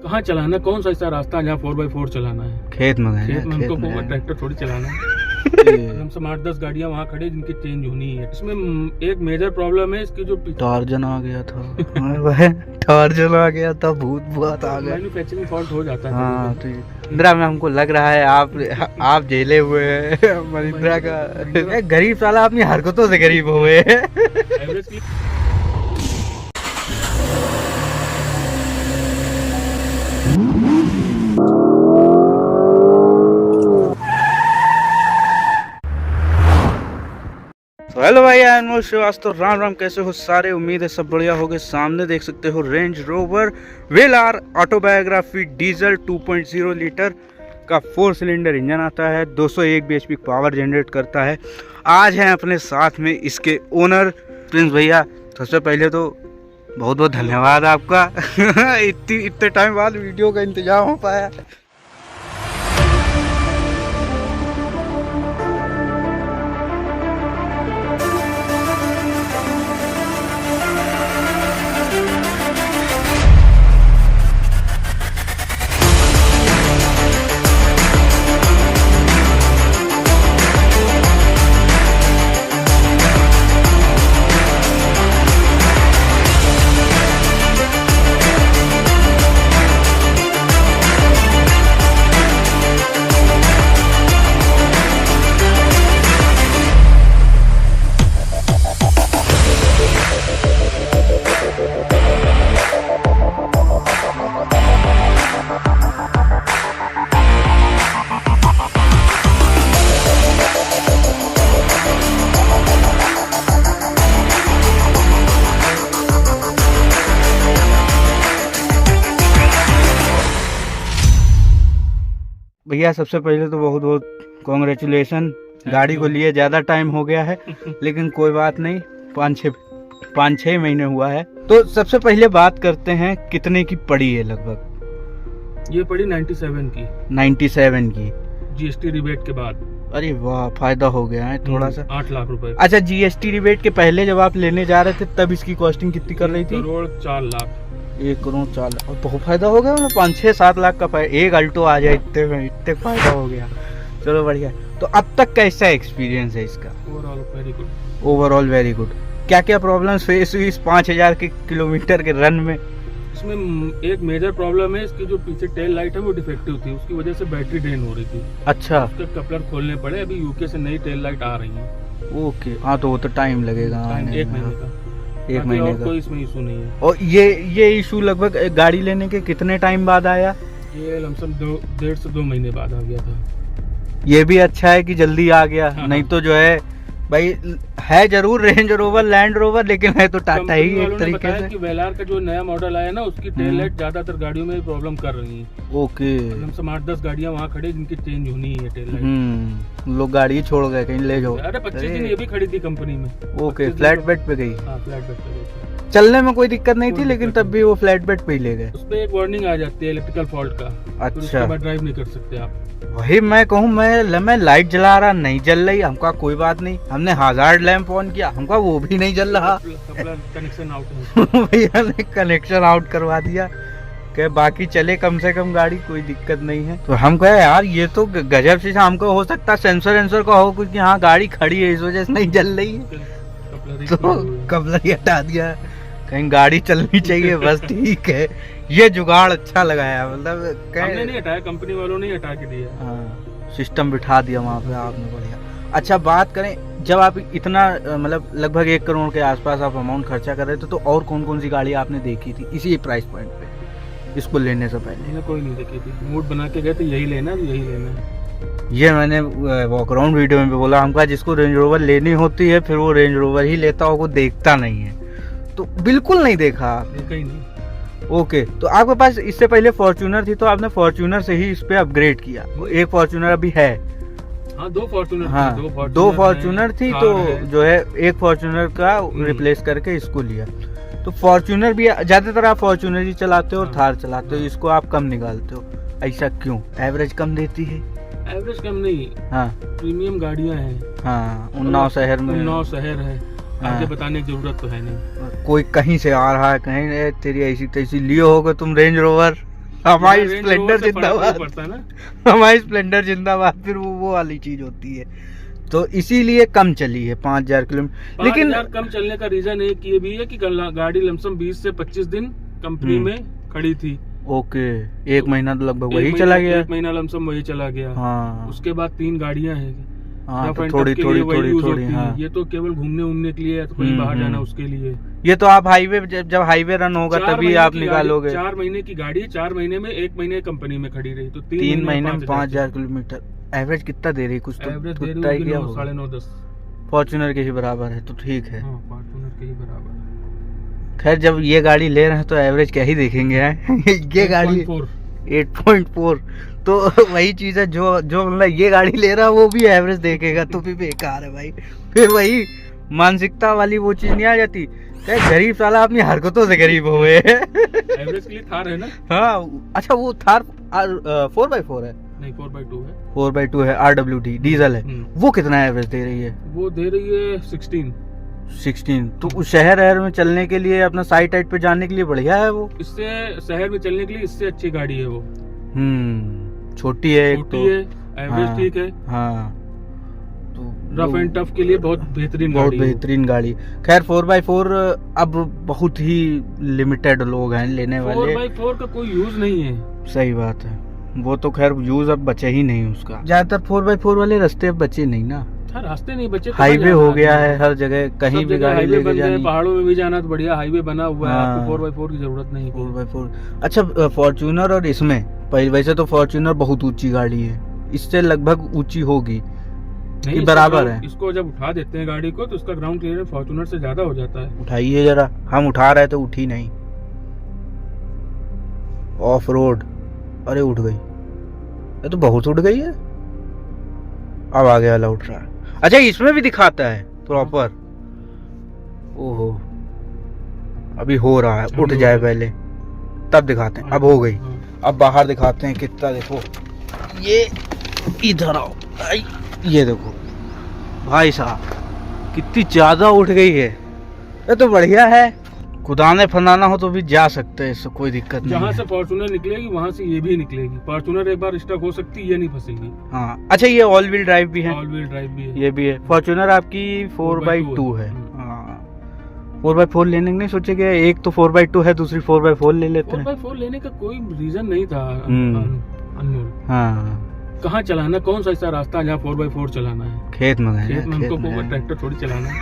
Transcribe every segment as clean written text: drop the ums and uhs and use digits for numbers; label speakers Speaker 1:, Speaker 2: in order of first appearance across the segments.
Speaker 1: कहाँ चलाना, कौन सा ऐसा रास्ता जहाँ 4x4 चलाना है?
Speaker 2: खेत में गए
Speaker 1: खेत में
Speaker 2: हैं,
Speaker 1: हमको
Speaker 2: गए
Speaker 1: ट्रैक्टर थोड़ी चलाना है।
Speaker 2: हैं।
Speaker 1: कम से कम 8-10 गाड़ियाँ वहाँ खड़े जिनकी चेंज होनी है। इसमें एक मेजर प्रॉब्लम है इसकी, जो
Speaker 2: टार्जन आ गया था। वह टार्जन आ गया था, भूत बहुत आ गया।
Speaker 1: मैन्युफैक्चरिंग फॉल्ट हो जाता है।
Speaker 2: हाँ तो महिंद्रा में हमको लग रहा है आप झेले हुए हैं महिंद्रा का। गरीब साला अपनी हरकतों से गरीब हुए हैं।
Speaker 1: एवरेज की
Speaker 2: तो हेलो भाई, आई एम श्रीवास्तव। राम राम, कैसे हो सारे? उम्मीद है सब बढ़िया होगे। सामने देख सकते हो रेंज रोवर वेलार ऑटोबायोग्राफी डीजल 2.0 लीटर का 4 सिलेंडर इंजन आता है, 201 bhp पावर जनरेट करता है। आज हैं अपने साथ में इसके ओनर प्रिंस भैया। सबसे पहले तो बहुत बहुत धन्यवाद आपका। इतने टाइम बाद वीडियो का इंतजाम हो पाया। भैया सबसे पहले तो बहुत बहुत कॉन्ग्रेचुलेसन। गाड़ी को लिए ज़्यादा टाइम हो गया है, लेकिन कोई बात नहीं, 5-6 महीने हुआ है। तो सबसे पहले बात करते हैं, कितने की पड़ी है लगभग?
Speaker 1: ये पड़ी 97 की।
Speaker 2: 97 की
Speaker 1: जीएसटी रिबेट के बाद।
Speaker 2: अरे वाह, फायदा हो गया है थोड़ा सा।
Speaker 1: 8 लाख रुपए।
Speaker 2: अच्छा, जीएसटी रिबेट के पहले जब आप लेने जा रहे थे तब इसकी कॉस्टिंग कितनी कर रही थी?
Speaker 1: 1,04,00,000।
Speaker 2: 1,04,00,000। और बहुत फायदा हो गया, 5-6-7 लाख का फायदा। एक अल्टो आ जाए इतने में, इतने फायदा हो गया। चलो बढ़िया। तो अब तक कैसा एक्सपीरियंस है इसका?
Speaker 1: Overall very good.
Speaker 2: Overall very good. क्या क्या प्रॉब्लम्स फेस हुई इस 5,000 के किलोमीटर के रन में?
Speaker 1: इसमें एक मेजर प्रॉब्लम है, इसकी जो पीछे टेल लाइट है वो डिफेक्टिव थी, उसकी वजह से बैटरी ड्रेन हो रही थी।
Speaker 2: अच्छा,
Speaker 1: उसके कपलर खोलने पड़े। अभी यूके से नई टेल लाइट आ रही है।
Speaker 2: ओके। हाँ तो वो तो टाइम लगेगा आने
Speaker 1: एक
Speaker 2: में।
Speaker 1: महीने का।
Speaker 2: एक महीने का।
Speaker 1: कोई इसमें इशू नहीं है।
Speaker 2: और ये इशू लगभग गाड़ी लेने के कितने टाइम बाद आया?
Speaker 1: ये लमसम 1.5 से 2 महीने बाद आ गया था।
Speaker 2: ये भी अच्छा है कि जल्दी आ गया।
Speaker 1: हाँ,
Speaker 2: नहीं तो जो है भाई, है जरूर रेंज रोवर लैंड रोवर, लेकिन है तो टाटा ही एक तरीके से।
Speaker 1: कि वेलार का जो नया मॉडल आया ना, उसकी टेल लाइट ज्यादातर गाड़ियों में प्रॉब्लम कर रही है।
Speaker 2: ओके।
Speaker 1: लमसम 8-10 गाड़ियां वहाँ खड़ी जिनकी चेंज होनी है टेल लाइट।
Speaker 2: लोग गाड़ी छोड़ गए, कहीं ले जाओ।
Speaker 1: अरे 25 दिन ये भी खड़ी थी कंपनी में।
Speaker 2: ओके, फ्लैट बेड पे गई।
Speaker 1: हाँ, फ्लैट बेड पे गई।
Speaker 2: चलने में कोई दिक्कत नहीं थी, लेकिन तब भी वो फ्लैट बेड पे ही ले गए।
Speaker 1: उस पे एक वार्निंग आ जाती है इलेक्ट्रिकल फॉल्ट का।
Speaker 2: अच्छा।
Speaker 1: उसके बाद ड्राइव नहीं कर सकते आप।
Speaker 2: वही मैं कहूँ, मैं लाइट जला रहा, नहीं जल रही, हमका कोई बात नहीं। हमने हजार्ड लैंप ऑन किया, हमका वो भी नहीं जल रहा।
Speaker 1: कनेक्शन आउट है।
Speaker 2: भैया ने कनेक्शन आउट करवा दिया कि बाकी चले कम से कम गाड़ी, कोई दिक्कत नहीं है। तो हम कहे यार ये तो गजब से, हमको हो सकता है सेंसर का हो कुछ कि हाँ गाड़ी खड़ी है इस वजह से नहीं जल रही है। तो कपलर ही हटा दिया, कहीं गाड़ी चलनी चाहिए बस। ठीक है, ये जुगाड़ अच्छा लगाया। मतलब
Speaker 1: हमने नहीं हटाया, कंपनी वालों ने हटा के दिया।
Speaker 2: हाँ, सिस्टम बिठा दिया वहाँ पे आपने, बढ़िया। अच्छा, बात करें, जब आप इतना मतलब लगभग 1 करोड़ के आसपास आप अमाउंट खर्चा कर रहे थे, तो और कौन कौन सी गाड़ी आपने देखी थी इसी प्राइस पॉइंट पे इसको लेने से पहले?
Speaker 1: मैंने कोई नहीं देखी थी, मूड बना के गए थे यही लेना है, यही लेना है।
Speaker 2: ये मैंने वॉक अराउंड वीडियो में भी बोला, हमका जिसको रेंज रोवर लेनी होती है फिर वो रेंज रोवर ही लेता हो, वो देखता नहीं है। तो बिल्कुल नहीं देखा?
Speaker 1: कहीं नहीं।
Speaker 2: ओके। तो आपके पास इससे पहले फॉर्च्यूनर थी, तो आपने फॉर्च्यूनर से ही इस पे अपग्रेड किया। एक फॉर्च्यूनर अभी है?
Speaker 1: हाँ, 2 फॉर्च्यूनर।
Speaker 2: हाँ, 2 फॉर्च्यूनर थी, तो जो है एक फॉर्च्यूनर का रिप्लेस करके इसको लिया। तो फॉर्च्यूनर भी ज्यादातर आप फॉर्च्यूनर ही चलाते हो और थार चलाते हो, इसको आप कम निकालते हो, ऐसा क्यों? एवरेज कम देती है?
Speaker 1: एवरेज कम नहीं।
Speaker 2: हाँ,
Speaker 1: प्रीमियम गाड़ियाँ हैं।
Speaker 2: हाँ, उन्नाव शहर में।
Speaker 1: उन्नाव शहर है,
Speaker 2: हाँ।
Speaker 1: आगे बताने की जरूरत तो है नहीं।
Speaker 2: कोई कहीं से आ रहा है, कहीं तेरी ऐसी तैसी लिए होगे तुम रेंज रोवर, हमारी
Speaker 1: Range
Speaker 2: स्प्लेंडर
Speaker 1: Rover से फर्क नहीं
Speaker 2: जिंदाबाद,
Speaker 1: पड़ता ना।
Speaker 2: हमारी स्प्लेंडर जिंदाबाद, फिर वो वाली चीज होती है, तो इसीलिए कम चली है 5000 किलोमीटर। लेकिन
Speaker 1: 5000 कम चलने का रीजन एक ये भी है कि गाड़ी लमसम 20 से 25 दिन कंपनी में खड़ी थी।
Speaker 2: ओके, एक महीना तो लगभग
Speaker 1: एक
Speaker 2: वही
Speaker 1: महीना-
Speaker 2: चला गया।
Speaker 1: एक महीना लमसम वही चला गया।
Speaker 2: हाँ
Speaker 1: उसके बाद 3 गाड़ियां हैं।
Speaker 2: हाँ,
Speaker 1: रफ
Speaker 2: तो
Speaker 1: एंड
Speaker 2: थोड़ी
Speaker 1: टफ के
Speaker 2: थोड़ी
Speaker 1: लिए वही
Speaker 2: थोड़ी
Speaker 1: यूज
Speaker 2: थोड़ी,
Speaker 1: होती है।
Speaker 2: हाँ।
Speaker 1: ये तो केवल घूमने उमने के लिए है, तो कहीं बाहर जाना उसके लिए।
Speaker 2: ये तो आप हाईवे जब हाईवे रन होगा
Speaker 1: 4
Speaker 2: तभी
Speaker 1: महीने
Speaker 2: आप
Speaker 1: की
Speaker 2: निकालोगे।
Speaker 1: 4 महीने की गाड़ी, 4 महीने में 1 महीने कंपनी में खड़ी रही, तो
Speaker 2: 3 महीने में 5000 किलोमीटर। एवरेज कितना दे रही, कुछ तो
Speaker 1: एवरेज दे
Speaker 2: तय
Speaker 1: रही
Speaker 2: किया
Speaker 1: होगी
Speaker 2: होगा।
Speaker 1: 9.5-10।
Speaker 2: फॉर्च्यूनर के ही बराबर है, तो ठीक है।
Speaker 1: हाँ, फॉर्च्यूनर के ही बराबर।
Speaker 2: खैर जब ये गाड़ी ले रहे हैं तो एवरेज क्या ही देखेंगे हैं? ये गाड़ी
Speaker 1: 8.4।
Speaker 2: 8.4, तो वही चीज है, जो मतलब ये गाड़ी ले रहा है वो भी एवरेज देखेगा तो भी बेकार है भाई। फिर वही मानसिकता वाली वो चीज नहीं आ जाती, गरीब साला अपनी हरकतों से गरीब हुए।
Speaker 1: एवरेज के लिए थार है ना?
Speaker 2: हाँ अच्छा, वो थार 4x4 है?
Speaker 1: नहीं, 4x2 है।
Speaker 2: 4x2 है, RWD डीजल है। वो कितना एवरेज दे रही है?
Speaker 1: वो दे रही है 16।
Speaker 2: तो उस शहर में चलने के लिए, अपना साइट पे जाने के लिए बढ़िया है वो।
Speaker 1: इससे शहर में चलने के लिए इससे अच्छी गाड़ी है वो।
Speaker 2: छोटी है,
Speaker 1: छोटी है, एवरेज
Speaker 2: हाँ,
Speaker 1: ठीक है।
Speaker 2: हाँ, तो
Speaker 1: रफ एंड टफ के लिए बहुत बेहतरीन
Speaker 2: बहुत
Speaker 1: गाड़ी है।
Speaker 2: बेहतरीन गाड़ी। खैर 4x4 अब बहुत ही लिमिटेड लोग हैं लेने वाले।
Speaker 1: 4x4 का कोई यूज नहीं है।
Speaker 2: सही बात है, वो तो खैर यूज अब बचे ही नहीं उसका। ज्यादातर 4x4 वाले रास्ते अब बचे नहीं ना,
Speaker 1: हर रास्ते नहीं बचे।
Speaker 2: हाईवे हो गया है हर जगह, कहीं भी गाड़ी
Speaker 1: हाईवे
Speaker 2: लेके
Speaker 1: बन गए,
Speaker 2: जानी।
Speaker 1: पहाड़ों में भी जाना तो बढ़िया हाईवे बना हुआ है,
Speaker 2: हाँ।
Speaker 1: आपको 4x4 की जरूरत नहीं है।
Speaker 2: 4x4 अच्छा, फॉर्च्यूनर और इसमें वैसे तो फॉर्च्यूनर बहुत ऊंची गाड़ी है, इससे लगभग ऊंची होगी
Speaker 1: नहीं,
Speaker 2: कि
Speaker 1: इसका
Speaker 2: बराबर
Speaker 1: ground-
Speaker 2: है।
Speaker 1: इसको जब उठा देते हैं गाड़ी को तो उसका ग्राउंड क्लियरेंस फॉर्च्यूनर से ज्यादा हो जाता है।
Speaker 2: उठाइए जरा, हम उठा रहे तो उठी नहीं। ऑफ रोड, अरे उठ गई, ये तो बहुत उठ गई है। अब आगे वाला उठ रहा है। अच्छा, इसमें भी दिखाता है प्रॉपर। ओहो, अभी हो रहा है, उठ जाए पहले तब दिखाते हैं। अब हो गई,
Speaker 1: हाँ।
Speaker 2: अब बाहर दिखाते हैं कितना। देखो ये, इधर आओ, आई, ये देखो भाई साहब कितनी ज्यादा उठ गई है। ये तो बढ़िया है, खुदाने फनाना हो तो भी जा सकते हैं, इससे कोई दिक्कत नहीं
Speaker 1: जहाँ
Speaker 2: है।
Speaker 1: से फॉर्च्यूनर निकलेगी वहाँ से ये भी निकलेगी। फॉर्च्यूनर एक बार स्टक हो सकती है, ये नहीं फंसेगी।
Speaker 2: हाँ अच्छा, ये ऑल व्हील ड्राइव भी है?
Speaker 1: ऑल व्हील ड्राइव भी है।
Speaker 2: ये भी है। फॉर्च्यूनर आपकी 4x2 है। हाँ, 4x4 लेने नहीं सोचे गए, एक तो 4x2 है, दूसरी 4x4 ले लेते हैं।
Speaker 1: 4x4 लेने का कोई रीजन नहीं था अनमोल।
Speaker 2: हाँ,
Speaker 1: कहाँ चलाना, कौन सा ऐसा रास्ता जहाँ 4x4 चलाना है?
Speaker 2: खेत में गए,
Speaker 1: खेत में हमको
Speaker 2: खेत में
Speaker 1: ट्रैक्टर थोड़ी चलाना है।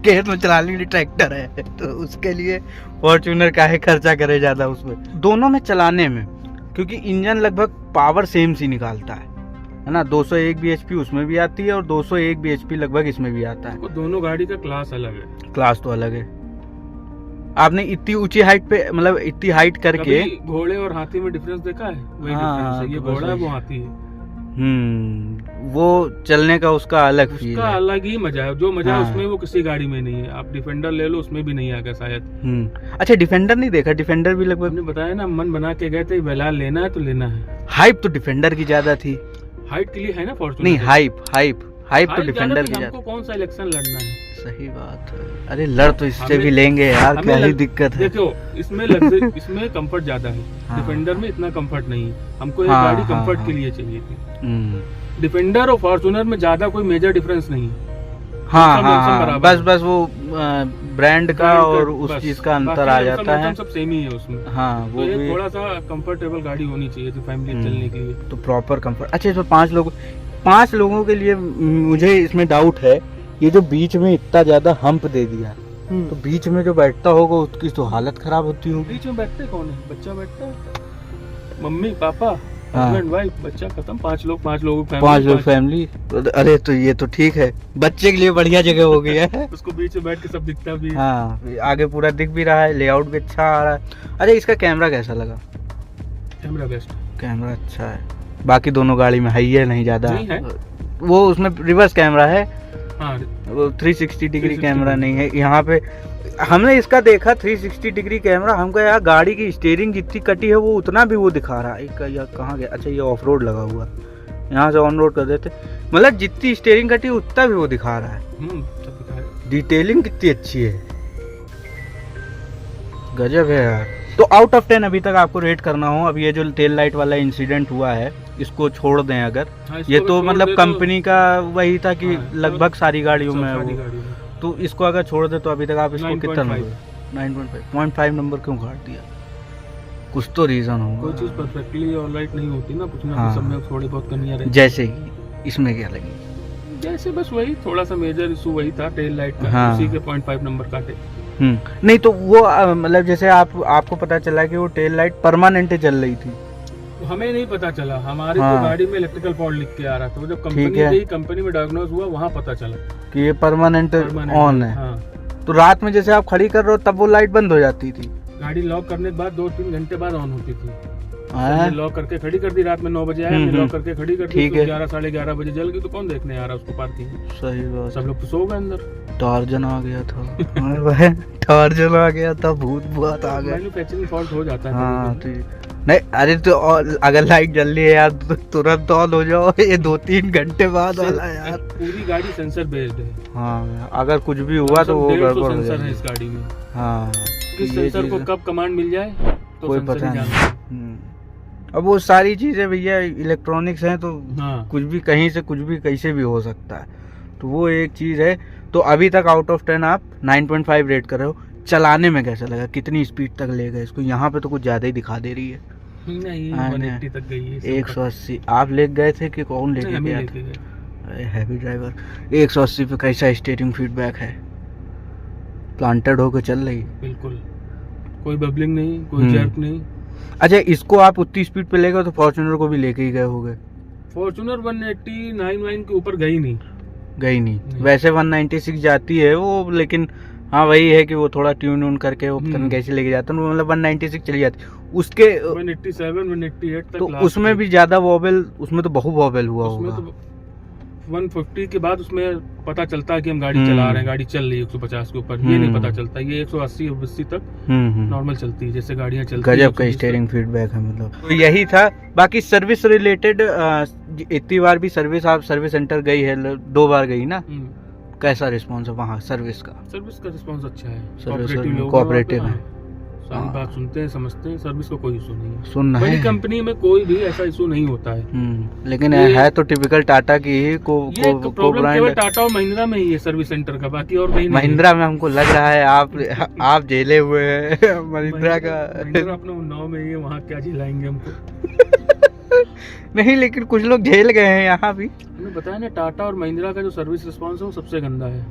Speaker 2: खेत में चलाने के लिए ट्रैक्टर है, तो उसके लिए फॉर्च्यूनर का है, खर्चा करे ज्यादा उसमें। दोनों में चलाने में, क्योंकि इंजन लगभग पावर सेम सी निकालता है ना। 201 bhp उसमें भी आती है और 201 bhp लगभग इसमें भी आता है।
Speaker 1: तो दोनों गाड़ी का क्लास अलग है।
Speaker 2: क्लास तो अलग है। आपने इतनी ऊंची हाइट पे, मतलब इतनी हाइट करके,
Speaker 1: कभी घोड़े और हाथी में डिफरेंस देखा है? वही
Speaker 2: हाँ,
Speaker 1: डिफरेंस है, ये
Speaker 2: तो बस
Speaker 1: घोड़ा है,
Speaker 2: वही।
Speaker 1: वो हाथी है।
Speaker 2: वो चलने का उसका अलग फील
Speaker 1: उसका
Speaker 2: है।
Speaker 1: अलग ही मजा है, जो मजा है
Speaker 2: हाँ।
Speaker 1: उसमें वो किसी गाड़ी में नहीं है। आप डिफेंडर ले लो, उसमें भी नहीं आएगा शायद।
Speaker 2: अच्छा, डिफेंडर नहीं देखा? डिफेंडर भी लगभग,
Speaker 1: हमने बताया ना, मन बना के गए थे, वेलार लेना है तो लेना है।
Speaker 2: हाइप तो डिफेंडर की ज्यादा थी।
Speaker 1: हाइट के लिए है ना फॉर्च्यूनर।
Speaker 2: नहीं, हाइप तो डिफेंडर की
Speaker 1: हमको
Speaker 2: ज्यादा।
Speaker 1: कौन सा इलेक्शन लड़ना है?
Speaker 2: सही बात है। अरे लड़ तो इससे
Speaker 1: हमें-
Speaker 2: भी लेंगे यार,
Speaker 1: हमें
Speaker 2: क्या ही दिक्कत है।
Speaker 1: देखो, इसमें इसमें कंफर्ट ज्यादा है।
Speaker 2: हाँ।
Speaker 1: डिफेंडर में इतना कंफर्ट नहीं है। हमको ये
Speaker 2: हाँ,
Speaker 1: गाड़ी
Speaker 2: हाँ,
Speaker 1: कंफर्ट
Speaker 2: हाँ।
Speaker 1: के लिए चाहिए थी।
Speaker 2: हम्म,
Speaker 1: डिफेंडर और फॉर्च्यूनर में ज्यादा कोई मेजर डिफरेंस नहीं है।
Speaker 2: हाँ
Speaker 1: सब
Speaker 2: हाँ
Speaker 1: सब
Speaker 2: हाँ,
Speaker 1: बराबर
Speaker 2: बस वो ब्रांड का और उस
Speaker 1: बस,
Speaker 2: चीज का अंतर
Speaker 1: बाकी
Speaker 2: आ
Speaker 1: सब
Speaker 2: जाता है।
Speaker 1: सब सेम ही है उसमें।
Speaker 2: हाँ,
Speaker 1: तो
Speaker 2: वो
Speaker 1: ये
Speaker 2: भी
Speaker 1: थोड़ा सा कंफर्टेबल गाड़ी होनी चाहिए थी फैमिली चलने के लिए।
Speaker 2: तो प्रॉपर कंफर्ट। अच्छा, इसमें 5 लोगों के लिए मुझे इसमें डाउट है, ये जो बीच में इतना ज्यादा हम्प दे दिया, तो बीच में जो बैठता होगा उसकी तो हालत खराब होती होगी।
Speaker 1: बीच में बैठते कौन है? बच्चा बैठता है, मम्मी पापा,
Speaker 2: हाँ।
Speaker 1: हस्बैंड वाइफ, बच्चा, खत्म। 5 लोग
Speaker 2: 5 लोग फैमिली। अरे तो ये तो ठीक है, बच्चे के लिए बढ़िया जगह हो गई है।
Speaker 1: उसको बीच में बैठ के सब दिखता भी है।
Speaker 2: हाँ, आगे पूरा दिख भी रहा है, लेआउट भी अच्छा आ रहा है। अरे इसका कैमरा कैसा लगा?
Speaker 1: Camera best.
Speaker 2: कैमरा अच्छा है, बाकी दोनों गाड़ी में है ही है, नहीं ज्यादा
Speaker 1: नहीं है।
Speaker 2: वो उसमें रिवर्स कैमरा है,
Speaker 1: हाँ,
Speaker 2: वो 360 डिग्री
Speaker 1: 360
Speaker 2: कैमरा नहीं है। यहाँ पे हमने इसका देखा 360 डिग्री कैमरा, हमको यार गाड़ी की स्टीयरिंग जितनी कटी है वो उतना भी वो दिखा रहा है। या कहाँ गया? अच्छा, ये ऑफ रोड लगा हुआ, यहाँ से ऑन रोड कर देते, मतलब जितनी स्टीयरिंग कटी उतना भी वो दिखा रहा है।
Speaker 1: सब दिखा है।
Speaker 2: डिटेलिंग कितनी अच्छी है, गजब है यार। तो आउट ऑफ 10 अभी तक आपको रेट करना हो, अब ये जो टेल लाइट वाला इंसिडेंट हुआ है इसको छोड़ दें अगर,
Speaker 1: हाँ, इसको
Speaker 2: ये
Speaker 1: अगर
Speaker 2: तो
Speaker 1: छोड़
Speaker 2: मतलब
Speaker 1: दे
Speaker 2: कंपनी का वही था कि
Speaker 1: हाँ,
Speaker 2: लगभग सारी गाड़ियों में है
Speaker 1: सारी
Speaker 2: वो,
Speaker 1: गाड़ियों में।
Speaker 2: तो इसको अगर छोड़ दे तो अभी तक आप इसको
Speaker 1: 9.5
Speaker 2: कितना नंबर 9.5 नंबर क्यों काट दिया? कुछ तो रीजन
Speaker 1: कोई चीज
Speaker 2: होगा,
Speaker 1: परफेक्टली ऑलराइट नहीं होती ना, कुछ ना
Speaker 2: हाँ।
Speaker 1: कुछ सब में थोड़ी बहुत कमियां रहती
Speaker 2: जैसे ही इसमें क्या लगी?
Speaker 1: जैसे बस वही थोड़ा सा मेजर इशू वही था टेल लाइट का,
Speaker 2: हाँ।
Speaker 1: उसी के 0.5 नंबर काटे।
Speaker 2: नहीं तो वो मतलब जैसे आपको पता चला कि वो टेल लाइट परमानेंट चल रही थी,
Speaker 1: हमें नहीं पता चला, हमारी
Speaker 2: हाँ।
Speaker 1: तो गाड़ी में इलेक्ट्रिकल फॉल्ट लिख के आ रहा था, वो जब कंपनी
Speaker 2: ठीक है।
Speaker 1: गई, कंपनी में डायग्नोज हुआ, वहाँ पता चला
Speaker 2: कि ये परमानेंट
Speaker 1: permanent
Speaker 2: ऑन है।
Speaker 1: हाँ।
Speaker 2: तो रात में जैसे आप खड़ी कर रहे हो तब वो लाइट बंद हो जाती थी?
Speaker 1: गाड़ी लॉक करने के बाद 2-3 घंटे बाद ऑन होती थी।
Speaker 2: हैं?
Speaker 1: हमने लॉक करके खड़ी कर दी, रात में 9 बजे आया, हमने लॉक करके खड़ी कर दी,
Speaker 2: ठीक
Speaker 1: तो
Speaker 2: है।
Speaker 1: 11 साढ़े 11 बजे जल गई, तो कौन देखने आ रहा उसको पार्किंग में?
Speaker 2: सही बात,
Speaker 1: सब लोग तो सो गए अंदर।
Speaker 2: टार्जन आ गया था अरे भाई, टार्जन आ गया था, भूत बहुत आ गया।
Speaker 1: मैन्युफैक्चरिंग फॉल्ट हो जाता है
Speaker 2: हाँ
Speaker 1: कभी-कभी।
Speaker 2: तो नहीं, अरे तो अगर लाइट जल रही है यार तो तुरंत ऑन हो जाओ, ये 2-3 घंटे बाद वाला यार।
Speaker 1: पूरी गाड़ी सेंसर बेस्ड है,
Speaker 2: हाँ अगर कुछ भी हुआ तो वो
Speaker 1: 150
Speaker 2: गड़बड़ हो
Speaker 1: सेंसर है
Speaker 2: जाएगी।
Speaker 1: इस गाड़ी में।
Speaker 2: हाँ
Speaker 1: किस
Speaker 2: ये
Speaker 1: सेंसर को
Speaker 2: चीज़-
Speaker 1: कब कमांड मिल जाए तो
Speaker 2: कोई
Speaker 1: सेंसर
Speaker 2: पता
Speaker 1: ही
Speaker 2: नहीं।
Speaker 1: जानता है।
Speaker 2: अब वो सारी चीजें भैया इलेक्ट्रॉनिक्स हैं तो
Speaker 1: हाँ।
Speaker 2: कुछ भी कहीं से कुछ भी कैसे भी हो सकता है, तो वो एक चीज़ है। तो अभी तक आउट ऑफ 10 आप 9.5 रेट कर रहे हो। चलाने में कैसा लगा, कितनी स्पीड तक ले गए इसको? यहाँ पे तो कुछ ज़्यादा ही दिखा दे रही है।
Speaker 1: नहीं,
Speaker 2: हाँ,
Speaker 1: 180 तक गई है।
Speaker 2: 180 आप ले गए थे कि कौन
Speaker 1: नहीं,
Speaker 2: लेके
Speaker 1: हम ही
Speaker 2: गया
Speaker 1: लेके
Speaker 2: था?
Speaker 1: गए।
Speaker 2: Heavy driver. 180 पे कैसा स्टीयरिंग फीडबैक है? प्लांटेड होकर चल रही?
Speaker 1: बिल्कुल कोई बबलिंग नहीं, कोई
Speaker 2: हम्म।
Speaker 1: जर्क नहीं।
Speaker 2: अच्छा, इसको आप उतनी स्पीड पे ले गए तो फॉर्च्यूनर को भी लेके ही गए होगे?
Speaker 1: फॉर्च्यूनर 180 99 के ऊपर गई नहीं।
Speaker 2: गई नहीं,
Speaker 1: नहीं।
Speaker 2: वैसे 196 जाती है वो, लेकिन हाँ वही है कि वो थोड़ा ट्यून उन करके वो पता नहीं कैसे लेके जाते हैं, मतलब 196 चली जाती उसके।
Speaker 1: 187 188 तक
Speaker 2: तो
Speaker 1: लास्ट
Speaker 2: उसमें
Speaker 1: है।
Speaker 2: भी ज्यादा वॉबल, उसमें तो बहुत वॉबल हुआ
Speaker 1: उसमें
Speaker 2: होगा।
Speaker 1: तो 150 के बाद उसमें पता चलता है कि हम गाड़ी
Speaker 2: हम्म।
Speaker 1: चला रहे हैं, गाड़ी चल रही है 150 के ऊपर, ये नहीं पता चलता। ये 180 80 तक
Speaker 2: हम्म।
Speaker 1: नॉर्मल चलती है, जैसे गाड़ियां चलती हैं,
Speaker 2: गजब का
Speaker 1: 120
Speaker 2: स्टीयरिंग फीडबैक है मतलब। तो यही था। बाकी सर्विस रिलेटेड इतनी बार भी सर्विस, आप सर्विस सेंटर गई है 2 बार गई ना,
Speaker 1: हम्म।
Speaker 2: कैसा रिस्पॉन्स है वहाँ सर्विस का?
Speaker 1: सर्विस का रिस्पांस अच्छा है,
Speaker 2: सर्विस
Speaker 1: कोऑपरेटिव लोग हैं
Speaker 2: कोऑपरेटिव
Speaker 1: वहाँ
Speaker 2: है।
Speaker 1: पे, सारी
Speaker 2: हाँ।
Speaker 1: बात सुनते हैं, समझते हैं, सर्विस का कोई इशू नहीं है।
Speaker 2: सुनना
Speaker 1: बड़ी
Speaker 2: है।
Speaker 1: कंपनी में कोई भी ऐसा इशू नहीं होता है।
Speaker 2: लेकिन
Speaker 1: ये-
Speaker 2: है तो टिपिकल टाटा की ही को
Speaker 1: ये प्रॉब्लम केवल
Speaker 2: ब्रांड।
Speaker 1: टाटा और महिंद्रा में ही है सर्विस सेंटर का, बाकी और कहीं नहीं है।
Speaker 2: महिंद्रा में हमको लग रहा है आप झेले हुए हैं महिंद्रा का।
Speaker 1: महिंद्रा अपने उन्नाव में ही है, वहाँ क्या झेलाएंगे हमको।
Speaker 2: नहीं, लेकिन कुछ लोग झेल गए हैं यहाँ भी।
Speaker 1: हमने बताया ना, टाटा और महिंद्रा का जो सर्विस रिस्पांस है वो सबसे गंदा है।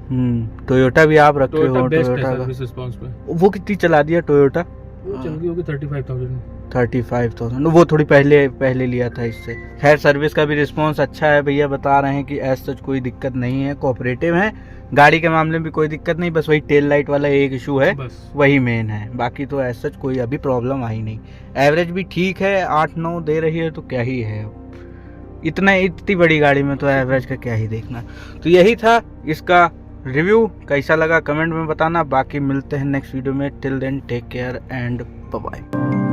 Speaker 2: टोयोटा भी आप रखे
Speaker 1: टोयोटा
Speaker 2: हो?
Speaker 1: बेस्ट है
Speaker 2: टोयोटा का
Speaker 1: सर्विस रिस्पांस पे।
Speaker 2: वो कितनी चला दिया टोयोटा?
Speaker 1: वो चल गई होगी 35,000।
Speaker 2: 35,000, वो थोड़ी पहले लिया था इससे। खैर सर्विस का भी रिस्पांस अच्छा है, भैया बता रहे हैं कि एज सच कोई दिक्कत नहीं है, कोऑपरेटिव है। गाड़ी के मामले में भी कोई दिक्कत नहीं, बस वही टेल लाइट वाला एक इशू है,
Speaker 1: बस
Speaker 2: वही मेन है। बाकी तो एज सच कोई अभी प्रॉब्लम आई नहीं। एवरेज भी ठीक है, 8-9 दे रही है, तो क्या ही है। इतनी बड़ी गाड़ी में तो एवरेज का क्या ही देखना। तो यही था इसका रिव्यू, कैसा लगा कमेंट में बताना। बाकी मिलते हैं नेक्स्ट वीडियो में, till then take care and bye bye.